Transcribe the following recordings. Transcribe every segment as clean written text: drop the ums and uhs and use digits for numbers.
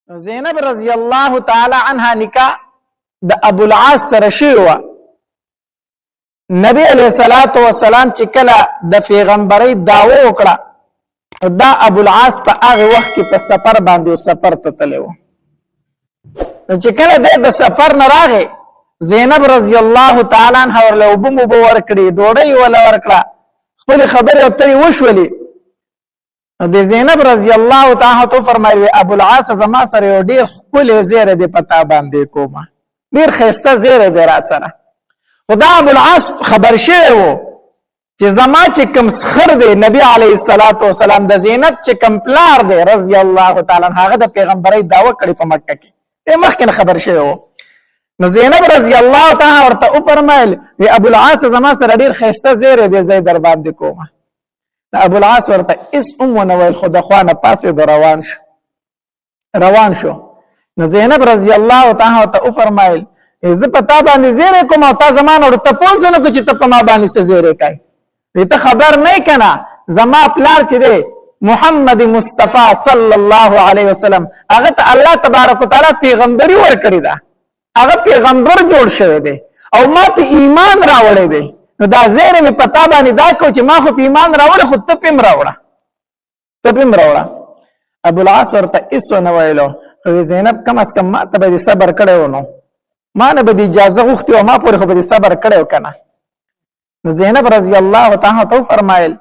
زینب رضی الله تعالی عنها نکاح د ابو العاص سره شوی وه. نبی علیه الصلاة والسلام چې کله د پیغمبرۍ دعوه وکړه دا ابو العاص په هغه وخت کې په سفر باندې سفر ته تللی و. چې کله د سفر نه راغی زینب رضی الله تعالی عنها ورله اوبه موبه ورکړې ډوډۍ وله ورکړه خپلې خبرې اترې وشولې. د زینب رضی الله تعالی عنها فرمایي ابو العاص زما سره یو ډېر ښکلی زیری دی په تا باندې کومه ډېر ښایسته زیری دی را سره. خو دا ابو العاص خبر شوی و چې زما چې کوم سخر دی نبی علیه الصلاة والسلام د زینب چې کوم پلار دی رضی الله تعالی عنه هغه د پیغمبرۍ دعوه کړې په مکه کې مخکې خبر شوی و. نو زینب رضی الله تعالی ورته وفرمیل وی ابو العاص زما سره ډېر ښایسته زیری دی زه یې در باندې کومه. ابو العاص ورته اس ونه ویل خو د خوا نه پاسېد روان شو. نو زینب رضی الله تعالی ورته وفرمیل زه په تا باندې زیری کوم او تا زما نه ورته تپوس ونه کړو چې ته په ما باندې څه زیری کوې. ته خبر نه یې که نه زما پلار چې دی محمد مصطفی صلی الله علیه وسلم هغه ته الله تبارک وتعالی پیغمبري ورکړې ده هغه پیغمبر جوړ شوی دی او ما په ایمان راوړی دی. نو دا زیری مې په تا باندې دا کو چې ما خو په ایمان راوړی خو ته پې هم راوړه. ابو العاص ورته هېڅ ونه ویلو. خو زینب کم از کم ما ته به دې صبر کړی و نو ما نه به دې اجازه غوښتې و ما پورې خو به دې صبر کړی و که نه. نو زینب رضی الله تعالی عنها وفرمایل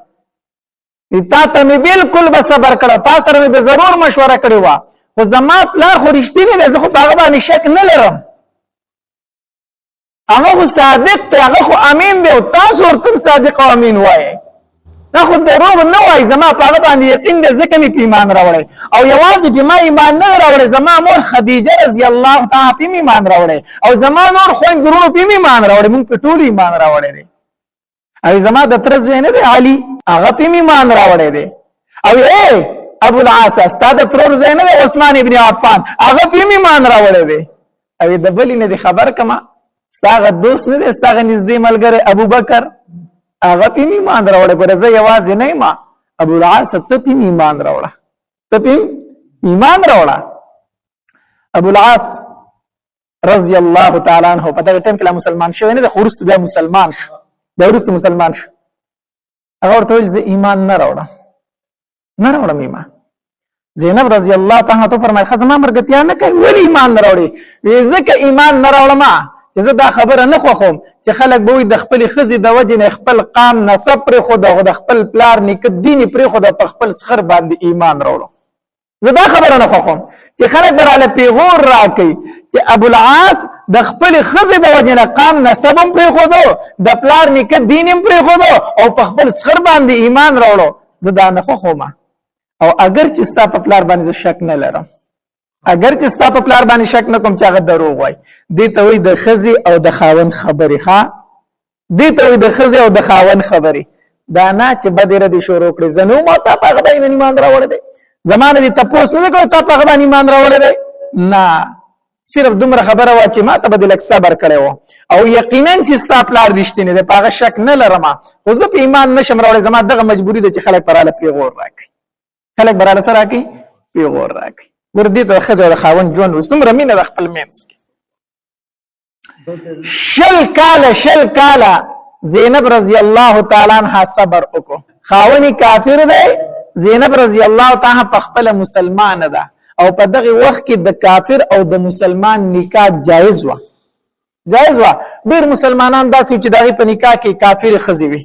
تا ته مې بلکل به صبر کړی تا سره مې به ضرور مشوره کړې وه خو زما پلار خو رښتینی دی زه خو په هغه باندې شک نه لرم هغه خو صادق دی هغه خو امین دی او تاسو ورته هم صادق او امین وایئ دا خو دروغ نه وایي زما په هغه باندې یقین دی ځکه مې په ایمان راوړی او یوازې په ما ایمان نه راوړی زما مور خدیجه رضی الله تعالی په ایمان راوړی او زما نور خویند ورونو په ایمان راوړی موږ په ټولو ایمان راوړی دی او زما د تره زوی نه دی علي هغه په ایمان راوړی دی او ابو العاص ستا د ترور زوی نه دی عثمان ابن عفان هغه په ایمان راوړی دی او د بلې نه دی خبر کما ستا هغه دوست نه دی ستا هغه نږدې ملګری ابو بکر هغه په ایمان راوړی ګوره زه یوازې نه یم ابو العاص ته په ایمان راوړه ابو العاص رضی الله تعالی عنه په دغه ټیم کې لا مسلمان شوی نه دی خو وروسته بیا مسلمان شو هغه ورته ویل زه ایمان نه راوړم ایمان. زینب رضی الله تعالی عنها فرمایل ښه زما ملګرتیا نه کوي ولې ایمان نه راوړې وی ځکه ایمان نه راوړم چې زه دا خبره نه خوښوم چې خلک به وایي د خپلې ښځې د وجې نه خپل قام نسب پرېښود او د خپل پلار نیکه دین یې پرېښود او په خپل سخر باندې ایمان راوړو. زه دا خبره نه خوښوم چې خلک به راله پیغور راکوي چې ابو العاص د خپلې ښځې د وجې نه قام نسب هم پرېښودو د پلار نیکه دین هم پرېښودو او په خپل سخر باندې ایمان راوړو. زه دا نه خوښوم او اگر چې ستا په پلار باندې زه شک نه لرم کوم چې هغه دروغ وایي دې ته وایي د ښځې او د خاوند خبرې دا نه چې بدې ردې شروع کړې زه نه وم او تا په هغه باندې ایمان راوړی دی زما نه دې تپوس نه دی کړی تا په هغه باندې ایمان راوړی دی نه صرف دومره خبره وه چې ما ته به دې لږ صبر کړی و او یقینا چې ستا پلار رښتینی دی په هغه شک نه لرم خو زه په ایمان نشم راوړی زما دغه مجبوري ده چې خلک به راله پیغور راکړي پیغور راکړي ګوره دې ته د ښځې او د خاوند ژوند وي څومره مینه د خپل منځ کې. 10 کاله زینب رضی الله تعالی عنها صبر وکړو خاوند کافر دی زینب رضی الله تعالی په خپله مسلمانه ده او په دغه وخت کې د کافر او د مسلمان نکاح جایز وه ډېر مسلمانان داسې چې د هغې په نکاح کې کافرې ښځې وي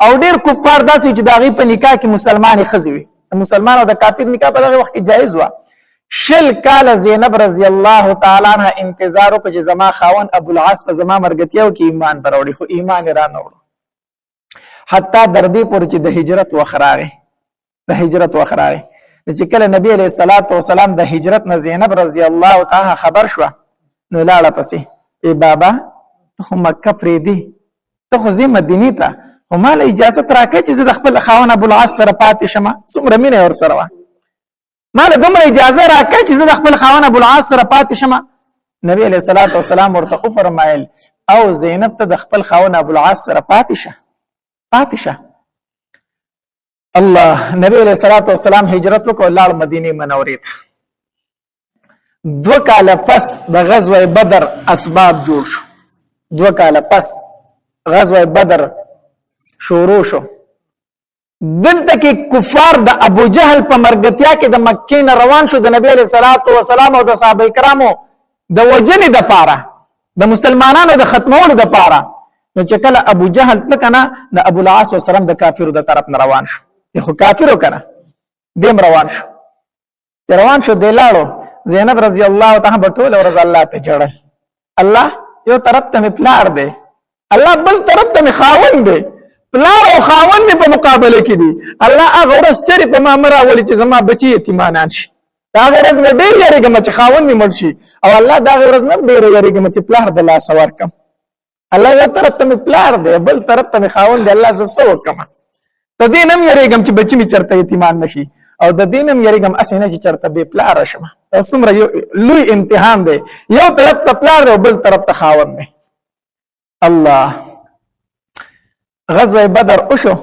او ډېر کفار داسې چې د هغې په نکاح کې مسلمانې ښځې وي د مسلمان او د کافر نکاح په دغه وخت کې جایز وه 10 کاله زینب رضی الله تعالی عنها انتظار وکړ چې زما خاوند ابو العاص په زما مرګتیا وکړي ایمان به راوړي خو ایمان یې را نه وړو حتی در دې پورې چې د هجرت وخت راغی چې کله نبی علیه الصلاة والسلام د هجرت نه زینب رضی الله تعالی خبر شوه نو لاړه پسې بابا ته خو مکه پرېږدې ته خو ځې مدینې ته خو ما له اجازت راکړې چې زه د خپل خاوند ابو العاص سره پاتې شم څومره مینه یې ورسره وه ما له دومره اجازه راکړې چې زه د خپل خاوند ابو العاص سره پاتې شم نبی علیه الصلاة والسلام ورته وفرمایل او زینب ته د خپل خاوند ابو العاص سره پاتې شه الله. نبی علیہ الصلوۃ والسلام هجرت وکړ لاړ مدینه منورې ته 2 کاله پس د غزوه بدر اسباب جوړ شو 2 کاله پس غزوه بدر شروع شو دلته کې کفار د ابو جهل په مرګتیا کې د مکې نه روان شو د نبی علیہ الصلوۃ والسلام او د صحابه کرامو د وجنې د پاره د مسلمانانو د ختمولو د پاره نو چې کله ابو جهل تکنه د ابو العاص والسلام د کافرو د طرف نه روان شو خو کافرو کنه دیم روان شو د لاړو زینب رضی الله تعالی بټول ورز الله ته جوړه الله یو طرف ته پلار دی الله بل طرف ته خاوند دی پلار او خاوند په مقابله کې دي الله هغه ورځ چری په ما مراولي چې زما بچي یتیمانان شي دا ورځ نه ډیر یریږم چې خاوند می مړ شي او الله دا ورځ نه ډیر یریږم چې پلار د لاس ورکم الله یو طرف ته پلار دی بل طرف ته خاوند دی الله زسو وکم ته دې نم یریږم چې بچي می چرته یتیمان نشي او د دینم یریږم اسنه چې چرته به پلار شم او څومره لوی امتحان دی یو طرف ته پلار دی او بل طرف ته خاوند دی الله غزوه بدر اوشو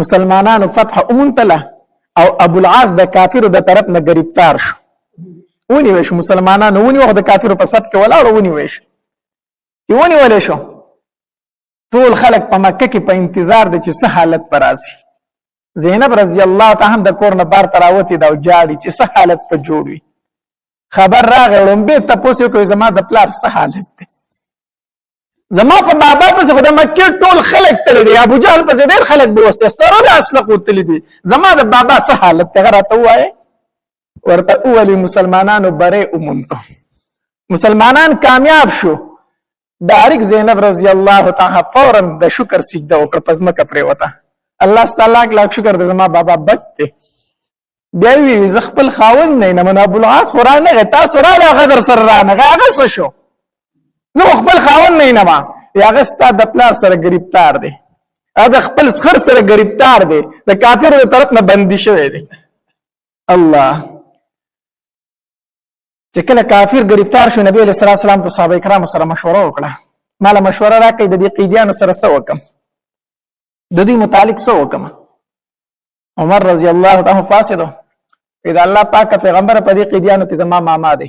مسلمانانو فتح امنتله او ابو العاص د کافرو د طرف نه گرفتار شو ونی وش مسلمانانو ونی وخت د کافرو په صف کې ولاړ ونی وش چې ونی ولې شو ټول خلک په مکه کې په انتظار دي چې څه حالت پر راځي زینب رضی الله تعالی د کور نه بار تراوتی دا جاړي چې څه حالت په جوړوي خبر راغی لومبه تاسو کوی زما د پلار څه حالت دی زما په بابا پس خدای مکه ټول خلک تل دي ابو جهل پس ډیر خلک بوسته سره د اسلحه تل دي زما د بابا څه حالت ته راته وای ورته اولی مسلمانانو بره اومنته مسلمانان کامیاب شو دارک زینب رضی الله تعالی فورا د شکر سجده وکړه پزمکه پرې وته الله تعالی لاک شکر د زما بابا بچته بیا وی ز خپل خاوند نه من ابو العاص قران نه تاسو را غدر سره را نه هغه شو زه خپل خاوند نه ما هغه ستاسو د پلار سره گرفتار دی هغه خپل سخر سره گرفتار دی د کافر د طرف نه بندي شوی دی الله چې کله کافر گرفتار شو نبی علیہ الصلوۃ والسلام ته صحابه کرام سره مشوره وکړه مال مشوره راکړي د دې قیدیانو سره څه وکم د دې متعلق څه وکم عمر رضی الله تعالی فاسدو اذا الله پاک پیغمبر په دې قیدیانو کې زما ماما دی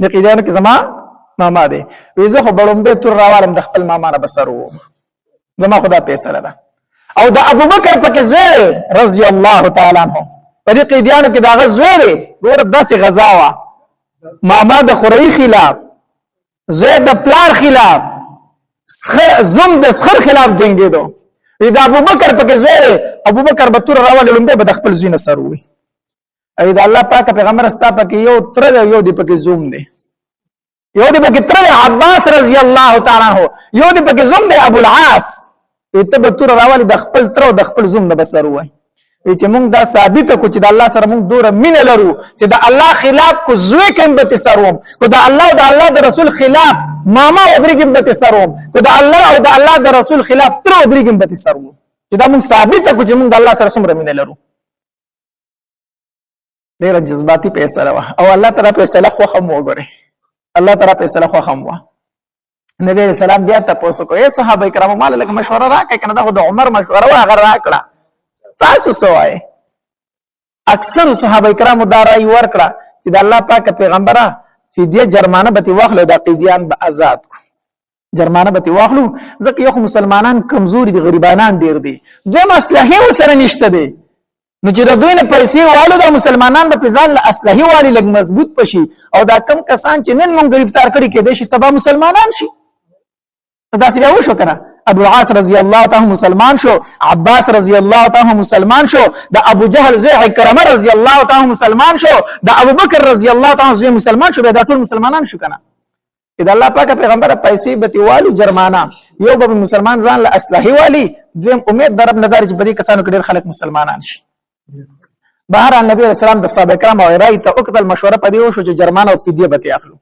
د قیدیانو کې زما ماما دی ویزه خو بړومبه تر راوالم د خپل ماما نه بسرو زما خدا فیصله ده او د ابو بکر پکې زوی رضی الله تعالی عنہ په دې قیدیانو کې دا غزوی دی ګور داسې غزاوه ماما د خوري خلاف زید د پلار خلاف زم د سخر خلاف جنگیدو دا ابو بکر پکې زوی ابو بکر به تر راوالم لومبه به د خپل زوی نه سروي اې دا الله پاک پیغمبر استا پکې یو تر یو دی پکې زوم دی یو دی پکې تر عباس رضی الله تعالی عنہ یو دی پکې زوم دی ابو العاص ته به تر راوالي د خپل تر او د خپل زوم نه بسروي چې موږ دا ثابت کو چې د الله سره موږ دوره مين لرو چې د الله خلاف کو زوی کوم به تسروم کو د الله او د الله د رسول خلاف ماما ودرګم به تسروم کو د الله او د الله د رسول خلاف تر ودرګم به تسروم چې دا موږ ثابت کو چې موږ د الله سره څومره مين لرو ډېر جذباتي فیصله وا او الله تعالی فیصله خو هم وګوري الله تعالی فیصله خو هم وا نبی رسول الله بیا تاسو کو اے صحابه کرامو مال لکه مشوره راکړه کنه دا د عمر مشوره وا هغه راکړه تاسو سوای اکثر صحابه کرامو دا رائے ورکړه چې د الله پاک پیغمبره فدیه جرمانه به واخلو د قیدیان به آزاد کو جرمانه به واخلو ځکه یو مسلمانان کمزوري دي غریبانان ډیر دي د مصلحه وسره نشته دي نو چې د دوی نه پیسې والو د مسلمانان په ځان له اصلحي والی لګ مضبوط پشي او دا کم کسان چې نن مونږ گرفتار کړي کې د شي سبا مسلمانان شي دا څه یو شو کنه ابو العاص رضی الله تعالی مسلمان شو عباس رضی الله تعالی مسلمان شو د ابو جهل زوی عکرمه رضی الله تعالی مسلمان شو د ابو بکر رضی الله تعالی زوی مسلمان شو دا ټول مسلمانان شو کنه اذا الله پاک پیغمبر پیسې به والو جرمانه یو به مسلمان ځان له اصلحي والی دویم امید درب نظر چې بدی کسانو کې ډېر خلک مسلمانان شي بهر نبی رسول الله د صحابه کرام او رای ته وکړل مشوره پدې وشو چې جرمانه او فدیه به اخلو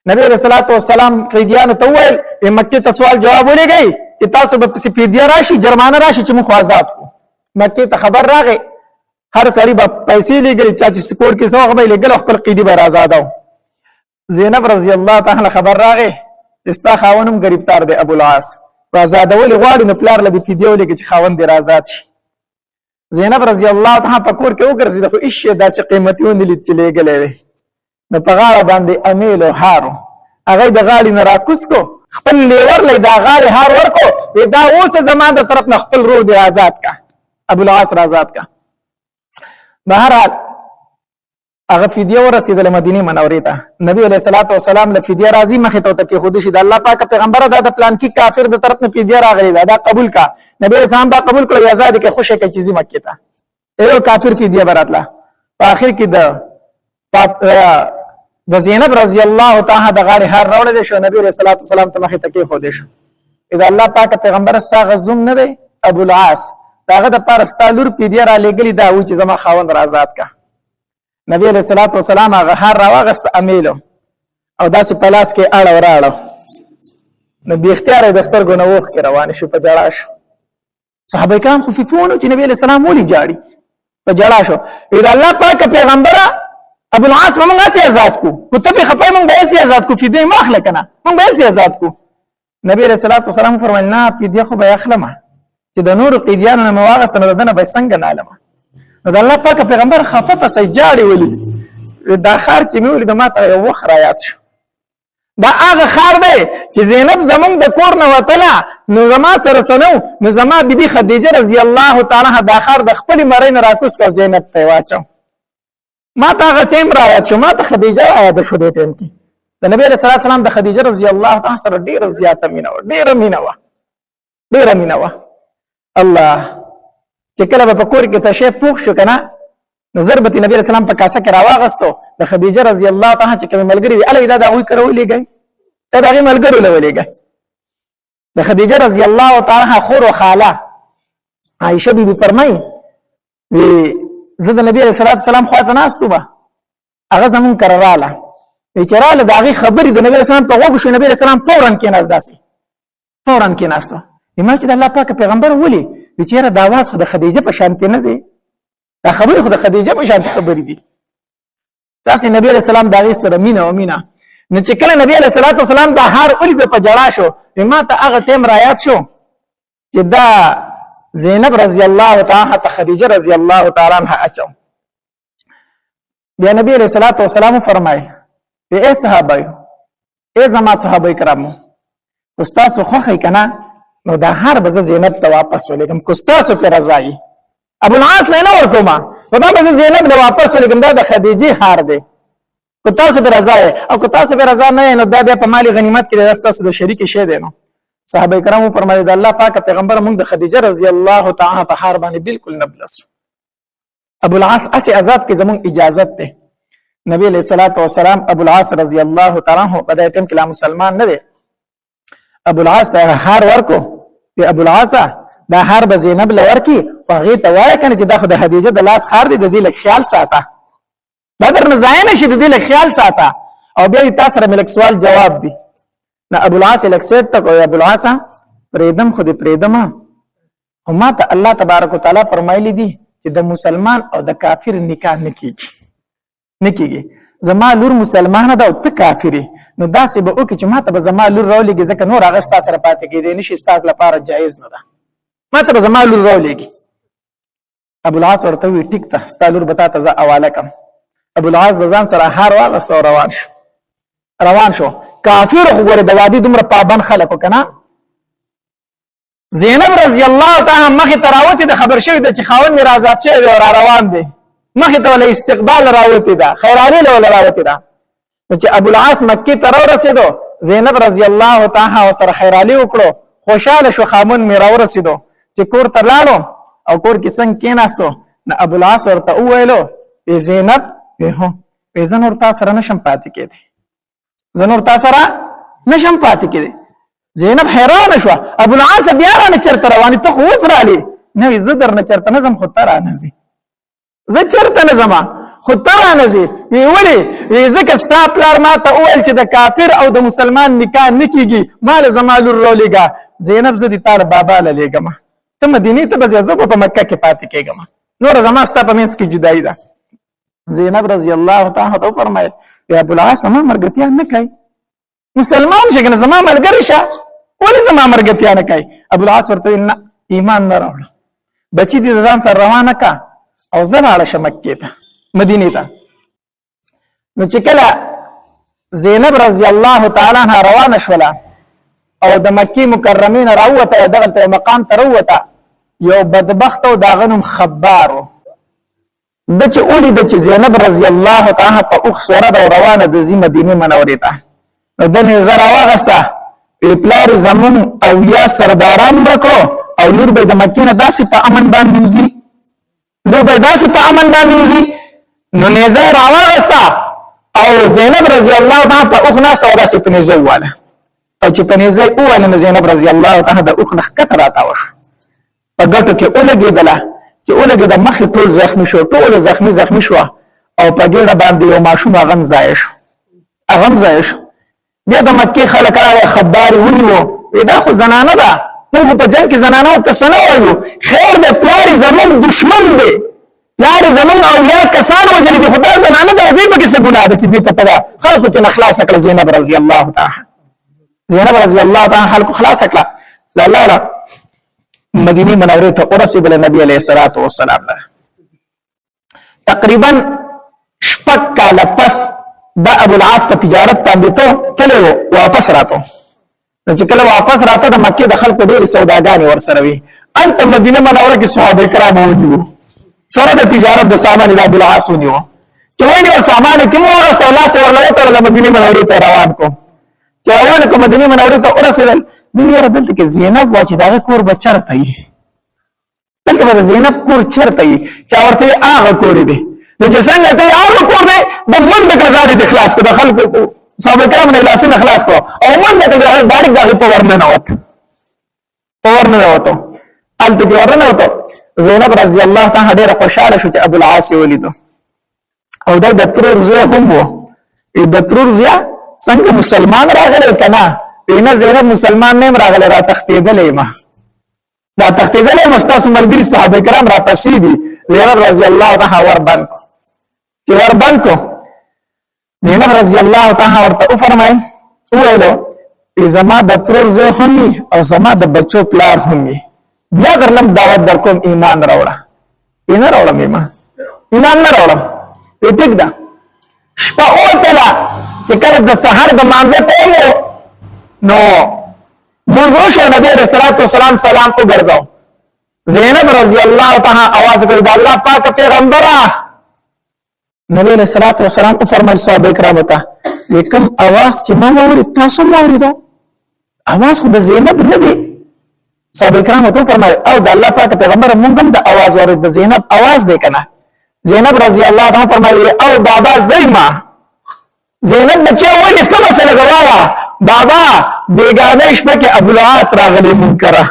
نبی رسول الله والسلام قیدیان ته وویل مکه ته سوال جواب ولېږي چې تاسو به فدیه راشي جرمانه راشي چې موږ آزاد کو مکه ته خبر راغی هر سړي به پیسې لګري چې سکور کې سوغه به لګل خپل قیدی به آزادو زینب رضی الله تعالی خبر راغی استا خاونم گرفتار دی ابو العاص آزادول غواړي نو پلار لدی فدیه ولګي چې خاوند دی آزاد شي زینب رضی الله تعالی په کور کې وګرځي خو هیڅ داسې قیمتي ونه لید چې لګلې نو په غاړه باندې امیل او هارو هغه د غاړې نه راکوس کو خپل لیور لې دا غاړې هار ورکو دا اوس زما د طرف نه خپل روح دی آزاد کا ابو العاص را آزاد کا بهرحال هغه فدیه ورسېدله مدینه منورې ته نبی علیه الصلاۃ والسلام له فدیه راځي مخې ته کې خودی شي د الله پاک پیغمبر دا د پلان کې کافر د طرف نه فدیه راغلی دا قبول کا نبی علیه السلام با قبول کړو آزاد کې خوشی کې چیزی مکه ته ایو کافر فدیه براتله په اخر کې د زینب رضی الله تعالی د غاړې هار راوړل شو نبی علیه الصلاۃ والسلام ته مخې ته کې خودی شو اذا الله پاک پیغمبر استا غزوم نه دی ابو العاص داغه د پاره ستالور فدیه را لګلی دا و چې زما خاوند را آزاد کا نبی علیہ الصلوۃ والسلام هغه هر راوغست امیلو او داسې پلاس کې اړه وراړو نبی اختیار د سترګو نه وښ کې روان شو په جړا شو صحابه کرام خو فيفونو چې نبی علیہ السلام ولي جاړي په جړا شو اذا الله پاک پیغمبر ابو العاص موږ اسې آزاد کو کتب خپای موږ به اسې آزاد کو فدیه ما اخله کنه موږ به اسې آزاد کو نبی علیہ الصلوۃ والسلام فرمایل نه فدیه خو به اخلمه چې د نور قیدیانو نه مواغست نه دنه به څنګه نالمه نو د الله پاک پیغمبر خفه په سجاړي ولي دا خار چې مې ولید ما ته یو وخت را یاد شو دا هغه خار دی چې زینب زمونږ د کور نه وتله نو زما سره سنو نو زما بیبي خدیجه رضی الله تعالی عنها دا خار د خپل مړی نه راکوس کو زینب ته واچو ما ته هغه ټیم را یاد شو ما ته خدیجه را یاد شو دې ټیم کې د نبی صلی الله علیه وسلم د خدیجه رضی الله تعالی سره ډیره زیاته مینه و ډیره مینه و الله چې کله په کور کې څه شی پوښ شو کنه نظر به نبی رسول الله په کاسه کې راواغستو د خدیجه رضی الله تعالی چې کوم ملګری وی الوی دا وی کړولې گئی دا دغه ملګری لولې گئی د خدیجه رضی الله تعالی خور او خاله عائشه بیبي فرمای وی زه د نبی رسول الله سلام خو ته ناستو به هغه زمون کراله بیچاره دغه خبرې د نبی رسول الله په وګو شو نبی رسول الله فورن کې ناز داسي فورن کې ناستو ما چې د الله پاک پیغمبر ولي بیچاره د आवाज خو د خدیجه په شان نه دی دا خبره خو د خدیجه په شان خبرې دي تاسو نبی علیہ السلام دا غي سره مینا او مینا نو چې کله نبی علیہ الصلوۃ والسلام دا هر ولید په جړا شو ما ته هغه ټیم رايات شو چې دا زینب رضی الله تعالی عنها خدیجه رضی الله تعالی عنها اچو بیا نبی علیہ الصلوۃ والسلام فرمایي اے صحابه اے زما صحابه کرامو استاد خو خی کنه نو دا هر به زینب ته واپس ولګم کوستاسو پر رضای ابو العاص نه ورکوما نو دا به زینب له واپس ولګم دا د خدیجه هار دی کو تاسو پر رضای او کو تاسو پر رضا نه نو دا بیا په مالی غنیمت کې تاسو د شریک شه دی نو صحابه کرامو فرمایي د الله پاک پیغمبر موږ د خدیجه رضی الله تعالی په هار باندې بالکل نه بلس ابو العاص اسی آزاد کې زمون اجازت ده نبی علیہ الصلوۃ والسلام ابو العاص رضی الله تعالی عنہ په دې ټیم کې لا مسلمان نه دی ابو العاص ته هار ورکو په ابو العاص دا هار به زینب لور کی هغه ته وای کنه چې دا خو د خدیجه د لاس خار دی د دې لک خیال ساته بدر نه ځای نشي د دې لک خیال ساته او بیا تاسو سره ملک سوال جواب دی نه ابو العاص الیکسیت تک او ابو العاص پریدم خو دې پریدم او ما ته الله تبارک وتعالى فرمایلی دی چې د مسلمان او د کافر نکاح نکیږي زما لور مسلمانه ده او ته کافری نو داسې به وکړي چې ما ته به زما لور راولېږي ځکه نور هغه ستا سره پاتې کېدی نشي ستاسو لپاره جایز نه ده ما ته به زما لور راولېږي ابو العاص ورته وی ټیک ته ستا لور به تا ته زه حواله کړم ابو العاص د ځان سره هار واغست او روان شو کافر خو ګوره د وادي دومره پابند خلکو که نه زینب رضی الله تعالی مخې ته راوتې د خبر شوي ده چې خاوند مې رازاد شوی دی او را روان دی مخې ته ولا استقبال راوتې ده خیراني له ولا راوتې ده نو چې ابو العاص مکې ته راورسېدو زینب رضی الله تعالی ورسره خیرالي وکړو خوشحاله شو خاوند مې راورسېدو چې کور ته لاړو او کور کې څنګه کېناستو نو ابو العاص ورته وویلو ای زینب وی زه نور تا سره نشم پاتې کېدی زه نور تا سره نشم پاتې کېدی زینب حیرانه شوه ابو العاص بیا رانه چېرته روانې ته خو اوس رالې نه وي زه درنه چېرته نه ځم خو ته رانه ځې زه چېرته نه ځمه خو ته رانه ځې وی ولې وی ځکه ستا پلار ما ته وویل چې د کافر او د مسلمان نکاح نه کېږي ما له زما لور راولېږه زینب زه دې تا له بابا له لېږم ته مدینې ته به ځې زه به په مکه کې پاتې کېږم نوره زما ستا په منځ کې جدایي ده زینب رضی الله تعالی عنها فرمایل یا ابو العاص ما مرګتیا نه کوي مسلمان شي کنه زما ملګری شه ولې زما مرګتیا نه کوي ابو العاص ورته نه ایمان نه راوړ بچی دې ځان سره روانه کا او زه لاړه شم مکې ته مدینې ته نو چې کله زینب رضی الله تعالی عنها روانه شوله او د مکی مکرمین راوته دغه مقام ته راوته یو بدبخت او داغه نوم خبار د چې اولي د چې زینب رضی الله تعالی په اوخ سوره د روانه د زی مدینه منورې ته نو د نظر واغسته پلار زمون اولیاء سرداران وکړو او لور به د مکې نه داسې په امن باندې وزي لور به داسې په امن باندې وزي نو نظر واغسته او زینب رضی الله تعالی په اوخ ناسته او داسې په نظر واله او چې په نظر واله نو زینب رضی الله تعالی د اوخ نه ښکته راته وشه په ګټو کې ولګېدله چې ولګېده مخې ټول زخمي شو ټول زخمي شو او په ګېډه باندې یو ماشوم هغه هم ځایه شو بیا د مکې خلک راغی خبارې ونیو دا خو زنانه ده موږ په جنګ کې زنانه ورته څه نه وایو خیر دی پلار یې زموږ دشمن دی پلار یې زموږ اولیاء کسان وژلي دي خو دا زنانه ده هغوی پکې څه ګناه ده چې دې ته په خلکو کې نه خلاصه کړه زینب رضی الله تعالی خلکو خلاصه کړه لاله مدینه منورې ته ورسېدله نبی علیه الصلاة والسلام تقریبا 6 کاله پس دا ابو العاص په تجارت باندې ته تللی واپس راته چې کله واپس راته د مکې د خلکو ډېرې سوداګانې ورسره وي هلته مدینه منوره کې صحابه کرام ونیو سره د تجارت د سامان د ابو العاص ونیو چې ونیو سامان یې تم واغسته او لاس یې ورله وتړله مدینې منورې ته روان کړو چې روان کړو مدینې منورې ته ورسېدل دوی یاره دلته کې زینب وه چې د هغه کور به چېرته وي دلته به د زینب کور چېرته وي چا ورته وي هغه کور یې دی نو چې څنګه ته هغه کور دی د منډه کړه ځان یې خلاص کړه د خلکو صحابه کرام نه لاسونه خلاص کړو او منډه کړه ډایرکټ د هغې په ور ننوتو هلته چې ور ننوتو زینب رضی الله تعالی ډېره خوشحاله شو چې ابو العاص یې ولیدو او دا د ترور زوی هم و د ترور زوی څنګه مسلمان راغلی که نه نه زینب مسلمان نه یم راغلی را تښتېدلی یم دا تښتېدلی یم ستاسو ملګري صحابه کرام را پسې دي زینب رضی الله تعالی وربند کړو چې وربند کړو زینب رضی الله تعالی ورته وفرمایل وویلو زما د ترور زوی هم وي او زما د بچو پلار هم وي بیا درلم دعوت در کوم ایمان راوړه نه راوړم ایمان نه راوړم ټیک ده شپه وتله چې کله د سحر د مانځه ټیم نو مونځ وشو نبی علیه الصلاة والسلام سلام وګرځاو زینب رضی الله تعالی आवाज کړ د الله پاک پیغمبره نبی علیہ الصلوۃ والسلام فرمایي صحابه کرامو ته کوم आवाज چې ما اورید تاسو مو اوریدو आवाज خو د زینب نه دی صحابه کرامو ته فرمایي او د الله پاک پیغمبر مونږ هم د आवाज اورید د زینب आवाज دی کنه زینب رضی الله عنها فرمایي او بابا زیما زینب بچو ولې سم سره غواړه بابا بیگانه شپه کې ابو العاص راغلی منکر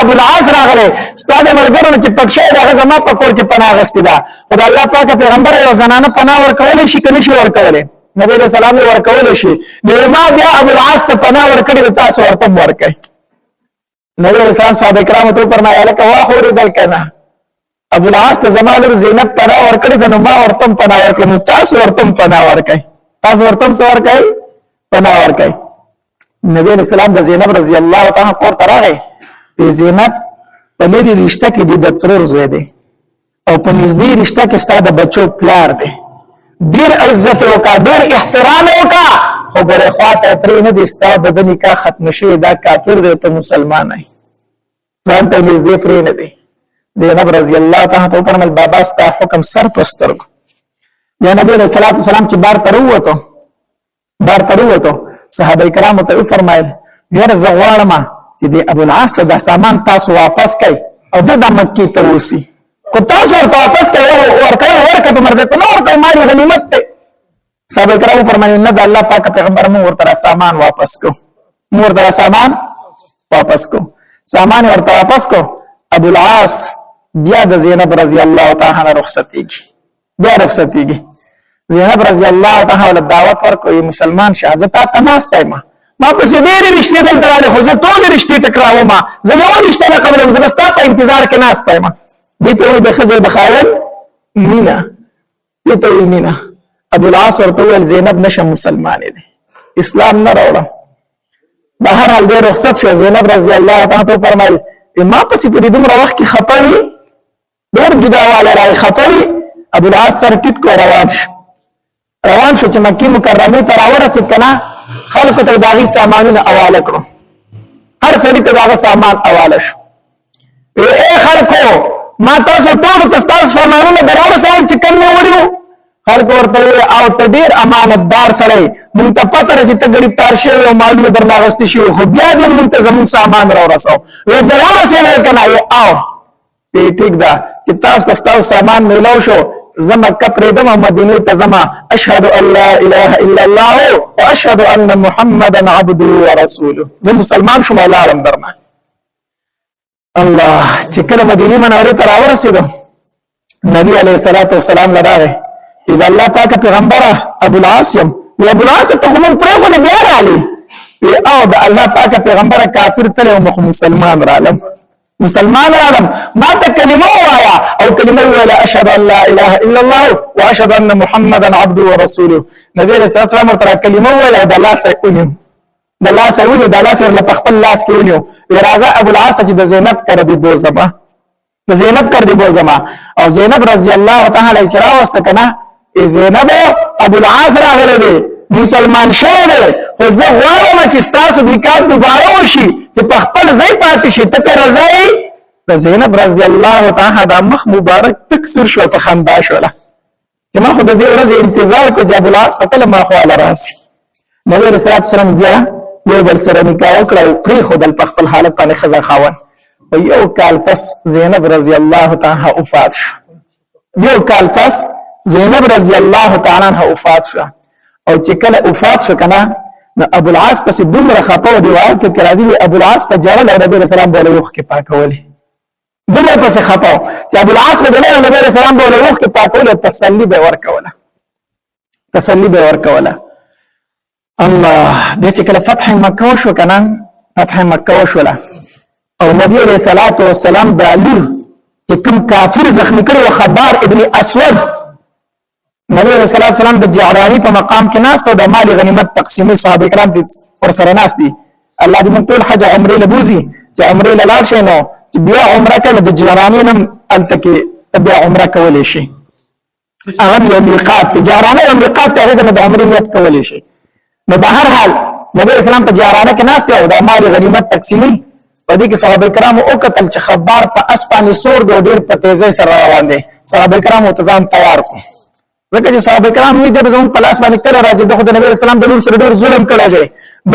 ابو العاص راغلی ستاسو مرګونو چې پکښه دغه زما په کور کې پناه غستې ده خدای الله پاک پیغمبر یو زنانه پناه ورکول شي کنه شي ورکول نبی رسول الله ورکول شي نو ما بیا ابو العاص ته پناه ورکړي تاسو ورته ورکړي نبی رسول الله صحابه کرام ته فرمایله کوا خوري دل کنه ابو العاص ته زمانه زینب پناه ورکړي نو ما ورته پناه ورکړم تاسو ورته پناه ورکړي تاسو ورته څه ورکړي پناه ورکړي نبی رسول الله د زینب رضی الله تعالی کور ته راغی زینب په لري رشتہ کې د ترور زوی دی او په نږدې رشتہ کې ستاسو د بچو پلار دی ډیر عزت وکا ډیر احترام وکا خو ګره خواته پرې نه دي ستاسو د نکاح ختم شي دا کافر دی ته مسلمان نه ځان ته نږدې پرې نه دی زینب رضی الله تعالی عنها فرمایل بابا ستا حکم سر پسترګ یا نبی رسول الله سلام چې بار تروته صحابه کرامو ته فرمایل ډیر زغواړم چې د ابو العاص ته د سامان تاسو واپس کړئ او د مکې ته وسی کو تاسو ورته واپس کړئ ورکه په مرزه نه ورته مالي غنیمت ته صحابه کرام فرمایي نه د الله پاک پیغمبر مو ورته سامان واپس کو سامان ورته واپس کو ابو العاص بیا د زینب رضی الله تعالی رخصتیږي زینب رضی الله تعالی دعوت ورکوي مسلمان شهزاده تماسته ما پس ډېرې رشتې دلته راغلې خو زه ټولې رشتې تکراوم زه نو رشته نه قبلوم زه ستا په انتظار کې ناسته یم دې ته وایي د ښځې د خاوند مینه ابو العاص ورته وویل زینب نشم مسلمانې دی اسلام نه راوړم بهر حال دی رخصت شو زینب رضی الله تعالی ته فرمایل ما پسې په دې دومره وخت کې خفه وي ډېر جداوالی راغی خفه وي ابو العاص سر ټیټ کړو روان شو روان شو چې مکه مکرمه ته راورسېد کنه خلکو ته داغي سامانونه حواله کړو هر سړي ته داغه سامان حواله شو اے خلکو ما تاسو ټول تاسو سامانونه دراورسول چې کوم نه وړو خلکو ورته او ته ډیر امانتدار سره مونږ ته پته چې ته ګریفتار شوی او معلومه درناغستې شوی خو بیا دې مونږ ته زمون سامان راورسو و دراورسول کنه او ټیک ده چې تاسو سامان میلاو شو زما کپر دمه مدینه ته زما اشهد ان لا اله الا الله واشهد ان محمدا عبده ورسوله زه مسلمان شوم لارم درنه الله چې کله مدینه منوره ته راورسېدو نبی علیه الصلاۃ والسلام لراغه اذا الله پاک پیغمبره ابو العاصم و ابو العاصم ته هم پرې غو بیا رالی او د الله پاک پیغمبره کافر تل او مسلمان رالم مسلمان رالم ما ته کلمه وایا او کلمه ویلا اشهد ان لا اله الا الله واشهد ان محمدا عبده ورسوله نبی رسول الله صلی الله علیه وسلم کلمه ویلا د الله سره د الله سره د الله سره په خپل لاس کې ونیو راځه ابو العاص چې د زینب کړه دی بوزما د زینب کړه دی بوزما او زینب رضی الله تعالی عنها واست کنه زینب ابو العاص راغله دی مسلمان شوه خو زه غواړم چې تاسو نکاح دوباره وشي چې په خپل ځای پاتې شي ته راځي د زینب رضی الله تعالی د مخ مبارک تکسر شو په خندا شوله چې ما خو د دې ورځې انتظار کو چې ابو العاص په کله ما خو علي راسي نبی رسول الله صلی الله علیه وسلم بیا یو بل سره نکاح وکړ او پری خدل په خپل حالت باندې خزا خاون او یو کال پس زینب رضی الله تعالی وفات شو یو کال پس زینب رضی الله تعالی عنها وفات شو او چې کله وفات شو کنه ابو العاص پس دومره خطا دی روایت کې راځي ابو العاص په جوړ او نبی رسول الله بوله وخت کې پاکولې دومره پس خطا چې ابو العاص په جوړ او نبی رسول الله بوله وخت کې پاکول تسلی به ورکوله تسلی به ورکوله الله بیا چې کله فتح مکه شو کنه فتح مکه شو او نبی علیہ الصلوۃ والسلام د علي چې کوم کافر زخمی کړي خبار ابن اسود نبی علیہ الصلوۃ والسلام د جعرانی په مقام کې ناست او د مال غنیمت تقسیمي صحابه کرام دي ور سره ناست دي الله دې موږ ټول حج عمره لبوزي چې عمره لاله شي نو چې بیا عمره کړه د جعرانی نم التکی بیا عمره کولې شي هغه یو میقات جعرانی یو میقات هغه زموږ د عمره نیت کولې شي نو په هر حال نبی اسلام په جعرانه کې ناست او د مال غنیمت تقسیمي په دې کې صحابه کرام او قتل چې خبر په اسپاني سور د ډیر په تیزی سره روان دي صحابه کرام او تزام تیار کو ځکه چې صحابه کرام یې د زمون په لاس باندې کړه راځي د نبی اسلام د نور سره ډیر ظلم کړی دی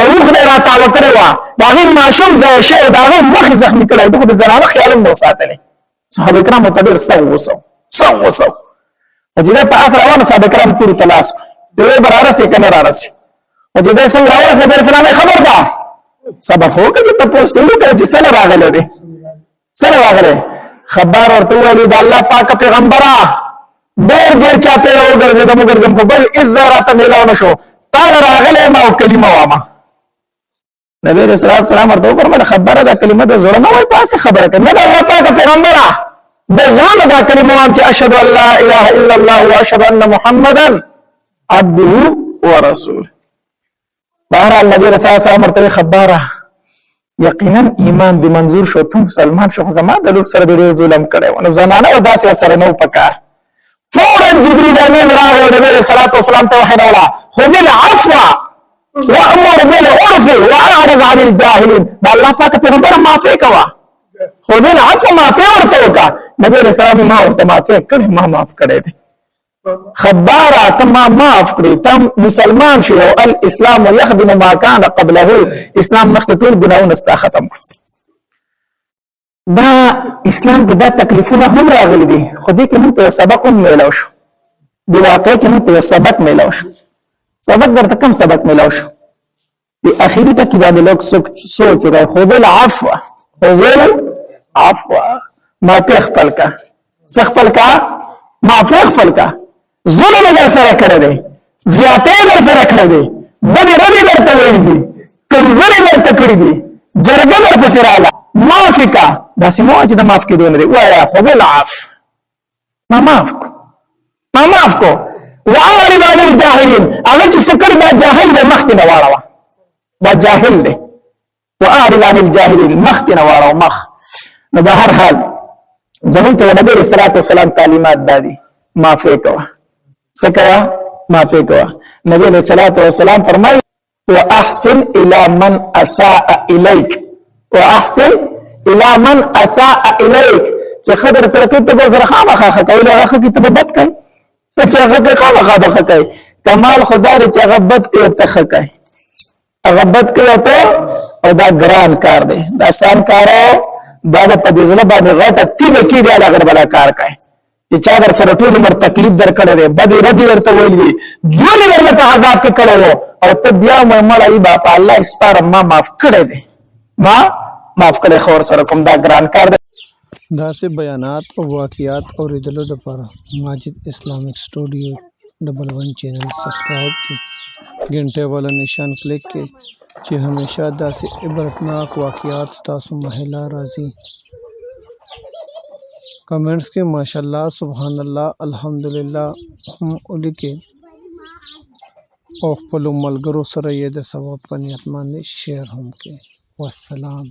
د روح نه راتاو کړی و دا غي ماشوم ځای شي دا غي مخ زخمی کړی دغه د زنانه خیال مو ساتلی صحابه کرام ته ډیر سو اجازه په اثر روان صحابه کرام ټول تلاش دوی برابر سي کنه راځي او دې څنګه راوځي نبی اسلام خبر ده صبر هو چې تاسو ته وکړئ چې سره راغله دي سره راغله خبر ورته ویل د الله پاک پیغمبره ډېر چاته وګرځم په بل عزت ملو نشو تا راغله ما کلمه وامه نبی رسول الله صلی الله علیه وسلم ورته خبره ده کلمه ده زړه نه وای پاسه خبره کوي د الله پاک پیغمبره د ځان ده کلمه وام چې اشهد ان لا اله الا الله واشهد ان محمدا عبده ورسوله بهر النبي رسول الله صلی الله علیه وسلم خبره یقینا ایمان دی منظور شو ته مسلمان شو زما د لور سره ډېر ظلم کړي ونه زنانه او داسې سره نو پکار فورا جبريل امين راغی نبی صلی الله علیه وسلم ته وحی راوړه خذ العفو وامر بالعرف واعرض عن الجاهلين دا الله پاک پیغمبر معافی کوا خذ العفو معافی ورته وکا نبی رسول الله ما ورته معافی کړي ما معاف کړي دي خبره تمام معاف کړی تم مسلمان شو او الاسلام يخدم ما كان قبله اسلام مخکې ټول ګناونه استا ختم دا اسلام کې دا تکلیفونه هم راغلي دي خو دې کې موږ ته سبق هم ملو شو دی واقع کې موږ ته سبق ملو شو سبق درته کوم سبق ملو شو دی اخیری ټکی باندې لوک سوچ راي خذ العفو خذ العفو ما خپل کا خپل کا معافی خپل کا ظلم در سره کړی دی زیاتې در سره کړی دی بدې ردې درته ویلي دي کمزوري درته کړي دي جرګه درپسې راغله معافي کا داسې مه وایه چې د معاف کېدو نه دی ووایه خذ العفو ما معاف کو واعرض عن الجاهلین هغه چې څه کړي دا جاهل دی مخکې نه واړوه دا جاهل دی واعرض عن الجاهلین مخکې نه واړوه مخ نو به هر حال زمونږ ته نبی صلی الله علیه وسلم تعلیمات دا دي معافي کوه سکوا معافی کوه. نبی علیہ الصلوۃ والسلام فرمایي واحسن الى من اساء اليك واحسن الى من اساء اليك چې خبر سره کې ته سره خامخا کوي هغه کې ته بد کوي چې هغه خامخا ده کوي کمال خدای چې هغه بد کوي ته کوي هغه بد کوي ته او دا ګران کار دی دا آسان کار دا په دې ځله باندې غټه تیګه کې دی هغه بل کار کوي چې چا در سره ټول عمر تکلیف در کړی دی بد ردی ورته ویلي جون ورته عذاب کې کړو او ته بیا مړی با په الله اسپار ما معاف کړی دی ما معاف کړی خور سره کوم دا ګران کار دی داسې بیانات او واقعات اوریدلو لپاره ماجد اسلامیک سټوډیو 11 چینل سبسکرایب کړئ घंटे वाला निशान क्लिक کړئ چې همیشه داسې عبرتناک واقعات تاسو مهلا راځي کمنټس کې ماشاءالله سبحان الله الحمدلله هم ولیکئ او خپل ملګرو سره یې د ثواب په نیت باندې شیر هم کړئ والسلام